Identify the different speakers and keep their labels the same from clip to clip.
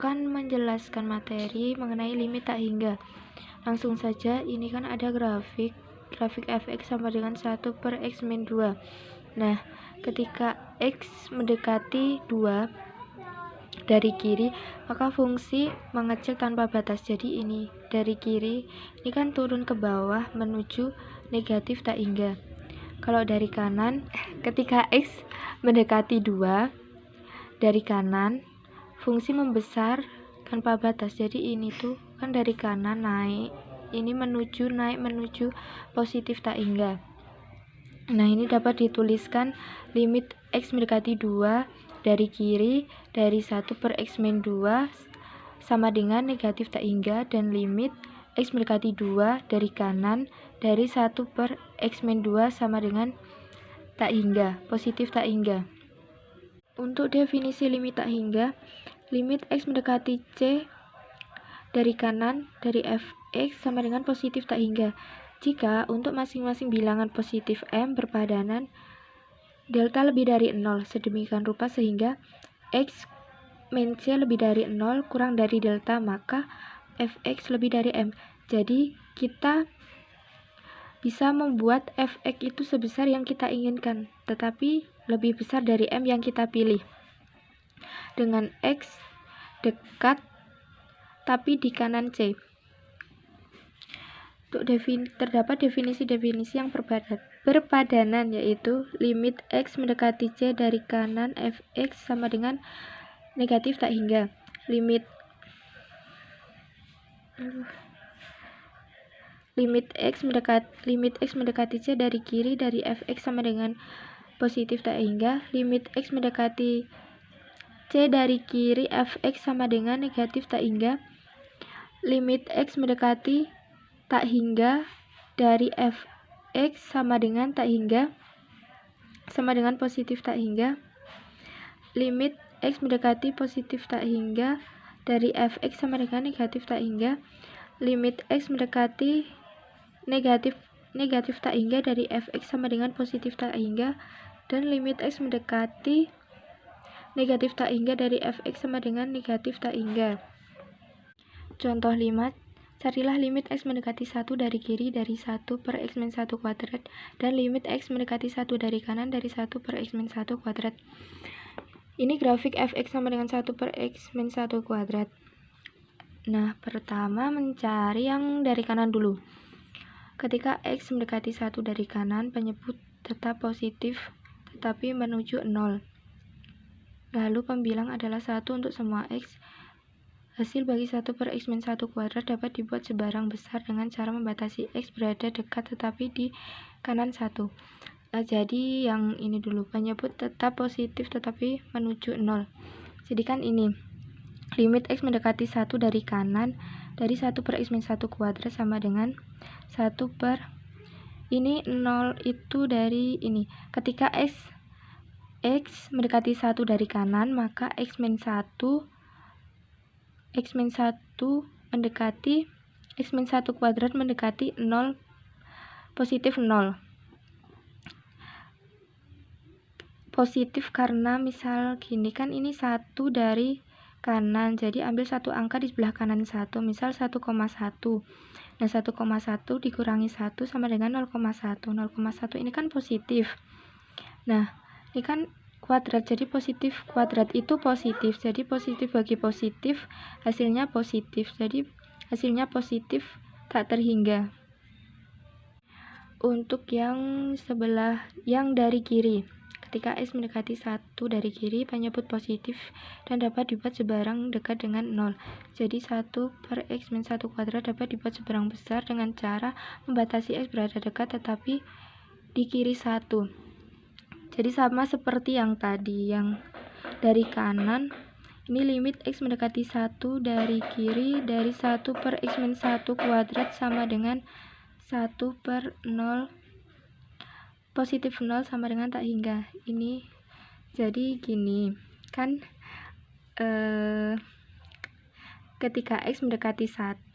Speaker 1: akan menjelaskan materi mengenai limit tak hingga. Langsung saja, ini kan ada grafik fx sama dengan 1 per x min 2. Nah, ketika x mendekati 2 dari kiri, maka fungsi mengecil tanpa batas. Jadi ini dari kiri, ini kan turun ke bawah menuju negatif tak hingga. Kalau dari kanan, ketika x mendekati 2 dari kanan, fungsi membesar tanpa batas. Jadi ini tuh kan dari kanan naik, ini naik menuju positif tak hingga. Nah, ini dapat dituliskan limit x mendekati 2 dari kiri dari 1 per x min 2 sama dengan negatif tak hingga, dan limit x mendekati 2 dari kanan dari 1 per x min 2 sama dengan tak hingga, positif tak hingga. Untuk definisi limit tak hingga, limit x mendekati c dari kanan dari fx sama dengan positif tak hingga jika untuk masing-masing bilangan positif m berpadanan delta lebih dari 0 sedemikian rupa sehingga x min c lebih dari 0 kurang dari delta, maka fx lebih dari m. Jadi kita bisa membuat fx itu sebesar yang kita inginkan, tetapi lebih besar dari m yang kita pilih. Dengan x dekat tapi di kanan c. Untuk terdapat definisi-definisi yang berpadanan, yaitu limit x mendekati c dari kanan fx sama dengan negatif tak hingga. Limit x mendekati c dari kiri dari fx sama dengan positif tak hingga. Limit x mendekati c dari kiri fx sama dengan negatif tak hingga. Limit x mendekati tak hingga dari fx sama dengan tak hingga sama dengan positif tak hingga. Limit x mendekati positif tak hingga dari fx sama dengan negatif tak hingga. Limit x mendekati negatif tak hingga dari fx sama dengan positif tak hingga, dan limit x mendekati negatif tak hingga dari fx sama dengan negatif tak hingga. Contoh 5, carilah limit x mendekati 1 dari kiri dari 1 per x min 1 kuadrat dan limit x mendekati 1 dari kanan dari 1 per x min 1 kuadrat. Ini grafik fx sama dengan 1 per x min 1 kuadrat. Nah, pertama mencari yang dari kanan dulu. Ketika x mendekati 1 dari kanan, penyebut tetap positif tetapi menuju 0. Lalu pembilang adalah 1 untuk semua x. Hasil bagi 1 per x min 1 kuadrat dapat dibuat sebarang besar dengan cara membatasi x berada dekat tetapi di kanan 1. Jadi yang ini dulu, penyebut tetap positif tetapi menuju 0. Jadi kan ini, limit x mendekati 1 dari kanan dari 1 per x min 1 kuadrat sama dengan 1 per ini 0 itu dari ini. Ketika x mendekati 1 dari kanan, maka x min 1 mendekati x min 1 kuadrat mendekati 0, positif 0. Positif karena misal gini kan ini 1 dari kanan, jadi ambil satu angka di sebelah kanan 1, misal 1,1. Nah, 1,1 dikurangi 1 sama dengan 0,1. 0,1 ini kan positif. Nah, ini kan kuadrat, jadi positif kuadrat itu positif, jadi positif bagi positif hasilnya positif, jadi hasilnya positif tak terhingga. Untuk yang sebelah yang dari kiri, ketika x mendekati 1 dari kiri, penyebut positif dan dapat dibuat sebarang dekat dengan 0. Jadi 1 per x min 1 kuadrat dapat dibuat sebarang besar dengan cara membatasi x berada dekat tetapi di kiri 1. Jadi sama seperti yang tadi, yang dari kanan, ini limit x mendekati 1 dari kiri dari 1 per x min 1 kuadrat sama dengan 1 per 0, positif 0 sama dengan tak hingga. Ini jadi gini, kan ketika x mendekati 1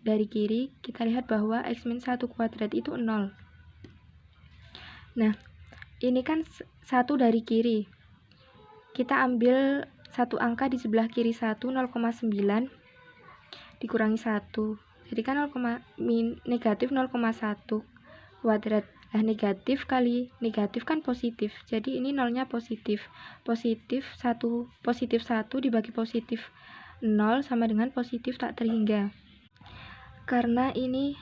Speaker 1: dari kiri, kita lihat bahwa x min 1 kuadrat itu 0. Nah, ini kan 1 dari kiri, kita ambil 1 satu angka di sebelah kiri 1, 0,9 dikurangi 1. Jadi kan negatif 0,1 kuadrat. Nah, negatif kali negatif kan positif. Jadi ini nolnya positif. Positif 1 dibagi positif 0 sama dengan positif tak terhingga. Karena ini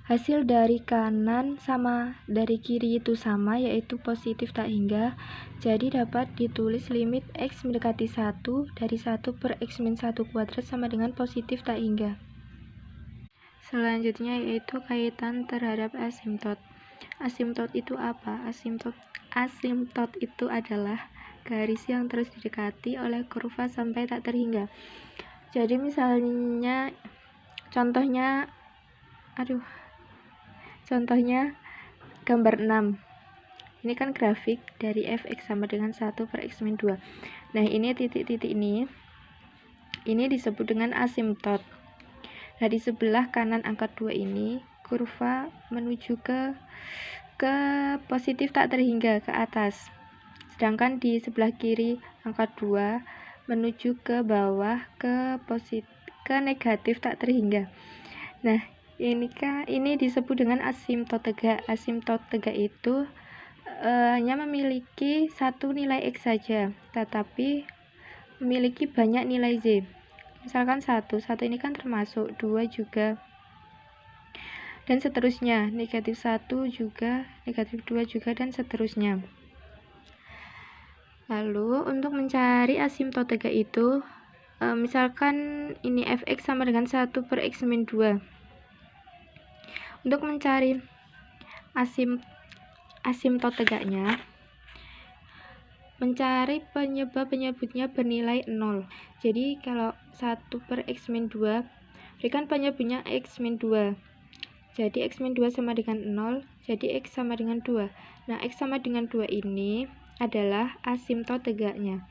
Speaker 1: hasil dari kanan sama dari kiri itu sama, yaitu positif tak hingga, jadi dapat ditulis limit X mendekati 1 dari 1 per X min 1 kuadrat sama dengan positif tak hingga. Selanjutnya yaitu kaitan terhadap asimtot. Asimtot itu apa? Asimtot itu adalah garis yang terus didekati oleh kurva sampai tak terhingga. Jadi misalnya contohnya gambar 6. Ini kan grafik dari fx sama dengan 1 per x min 2. Nah, ini titik-titik ini disebut dengan asimtot. Nah, di sebelah kanan angka 2 ini kurva menuju ke positif tak terhingga, ke atas. Sedangkan di sebelah kiri angka 2 menuju ke bawah ke negatif tak terhingga. Nah, ini disebut dengan asimtot tegak. Asimtot tegak itu hanya memiliki satu nilai X saja, tetapi memiliki banyak nilai Z. Misalkan 1 ini kan termasuk, 2 juga, dan seterusnya, negatif 1 juga, negatif 2 juga, dan seterusnya. Lalu untuk mencari asimtot tegak itu, misalkan ini fx sama dengan 1 per x min 2. Untuk mencari asimtot tegaknya, mencari penyebutnya bernilai 0. Jadi kalau 1 per x min 2 berikan penyebutnya x min 2. Jadi x min 2 sama dengan 0, jadi x sama dengan 2. Nah, x sama dengan 2 ini adalah asimtot tegaknya.